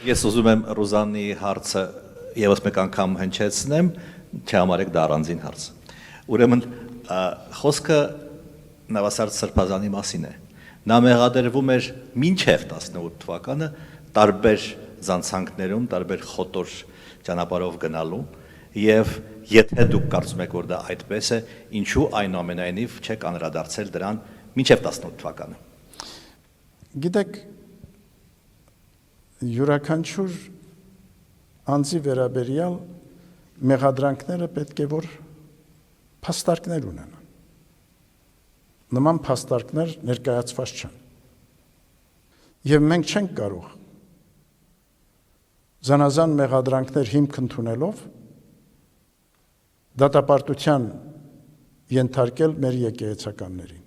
Ես ուզում եմ Ռուզանի հարցը եւս մեկ անգամ հնչեցնեմ, չհամարեք դա առանձին հարց։ Ուրեմն խոսքը Նավասարդ Սրբազանի մասին է։ Նա մեղադրվում էր մինչև 18 թվականը տարբեր զանցանքներում, տարբեր խոտոր ճանապարհով գնալու, եւ եթե դուք կարծում եք, որ դա այդպես է, ինչու այնուամենայնիվ չեք անդրադարձել դրան մինչև 18 թվականը։ Գիտեք, յուրաքանչյուր անձի վերաբերյալ մեղադրանքները պետք է որ փաստարկներ ունենան։ Նման փաստարկներ ներկայացված չեն։ Եվ մենք չենք կարող զանազան մեղադրանքներ հիմք ընդունելով դատապարտության ենթարկել մեր եկեղեցականներին։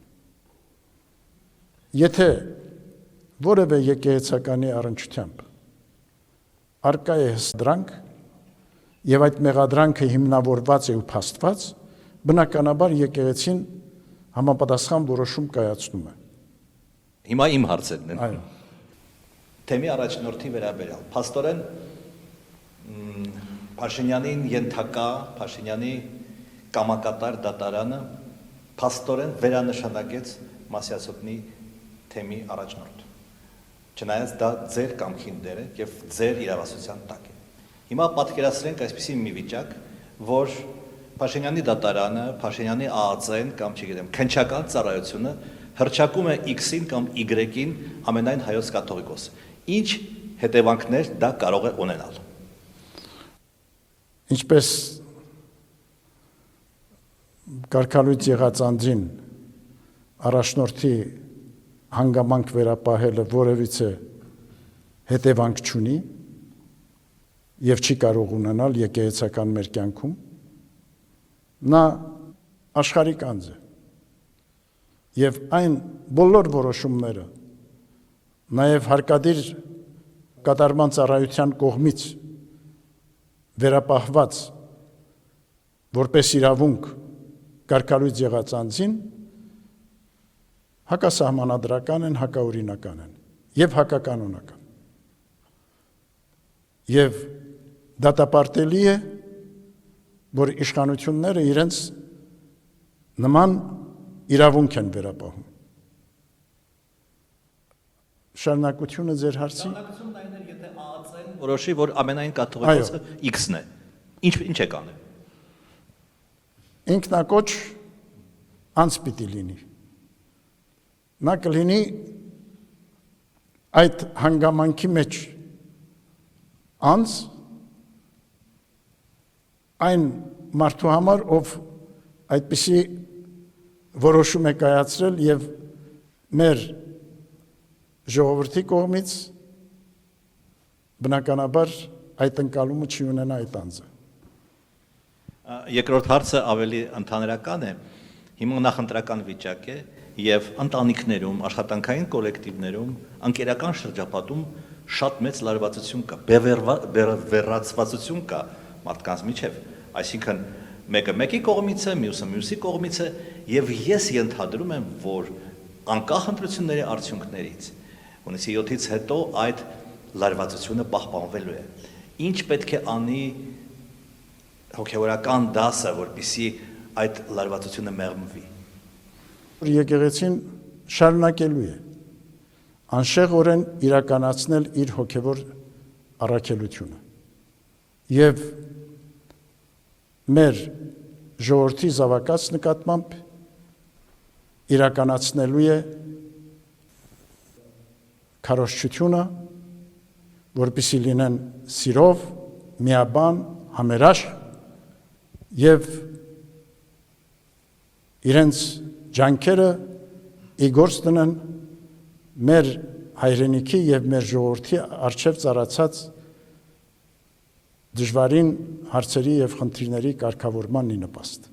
Եթե որևէ եկեղեցականի առնչությամբ արկա է հստրանք եւ այդ մեղադրանքը հիմնավորված է ու փաստված, բնականաբար եկեղեցին համապատասխան որոշում կայացնում է։ Հիմա իմ հարցերն են։ Այո։ Թեմի առաջնորդի վերաբերյալ փաստորեն Փաշինյանին ենթակա Փաշինյանի կամակատար դատարանը փաստորեն վերանշանակեց Մասյասոտնի թեմի առաջնորդ։ Չնայած դա ձեր կամքին դեր է եւ ձեր իրավասության տակ է։ Հիմա պատկերացրենք այսպիսի մի վիճակ, որ Փաշինյանի դատարանը, Փաշինյանի ԱԱԾ-ն կամ չգիտեմ, քննչական ծառայությունը հրճակում է X-ին կամ Y-ին ամենայն հայոց կաթողիկոսը։ Ինչ հետևանքներ դա կարող է ունենալ։ Ինչպես կարգալույց եղած անձին առաջնորդի հանգամանք վերապահելը որևիցե հետևանք չունի եւ չի կարող ունենալ եկեղեցական մեր կյանքում, նա աշխարհիկ անձ է եւ այն բոլոր որոշումները նաեւ հարկադիր կատարման ծառայության կողմից վերապահված որպես իրավունք կարգալույց եղած անձին հակասահմանադրական են, հակաօրինական են եւ հակականոնական։ Եվ դատապարտելի է, որ իշխանությունները իրենց նման իրավունք են վերապահում։ Շարունակությունը ձեր հարցի։ Շարունակությունն այն էր, եթե ԱԱԾ-ն որոշի, որ ամենայն կաթողիկոսը X-ն է։ Ինչ է կանը։ Ինքնակոչ անձ պիտի լինի։ Նա կլինի այդ հանգամանքի մեջ անձ այն մարդու համար, ով այդպիսի որոշում է կայացրել եւ մեր ժողովրդի կողմից բնականաբար այդ ընկալումը չի ունենա այդ անձը։ Երկրորդ հարցը ավելի ընդհանրական է, հիմա նախընտրական վիճակ է եւ ընտանիքներում, աշխատանքային կոլեկտիվներում, անկերական շրջապատում շատ մեծ լարվածություն կա, վերացվածություն կա մարդկանց միջև, այսինքն մեկը մեկի կողմից է, մյուսը մյուսի կողմից է եւ ես ենթադրում եմ, որ անկախ ընտրությունների արդյունքներից հունիսի 7-ից հետո այդ լարվածությունը պահպանվելու է։ Ինչ պետք է անի հոգեվորական դասը, որպեսզի այդ լարվածությունը մեղմվի։ Եկեղեցին շարունակելու է անշեղորեն իրականացնել իր հոգևոր առաքելությունը եւ մեր ժողովրդի զավակած նկատմամբ իրականացնելու է քարոզչությունը, որպեսզի լինեն սիրով, միաբան, համերաշխ եւ իրենց ջանքերը իգործ տնեն մեր հայրենիքի եւ մեր ժողովրդի արչեւ ծառացած դժվարին հարցերի եւ խնդիրների կարգավորմանն ի նպաստ։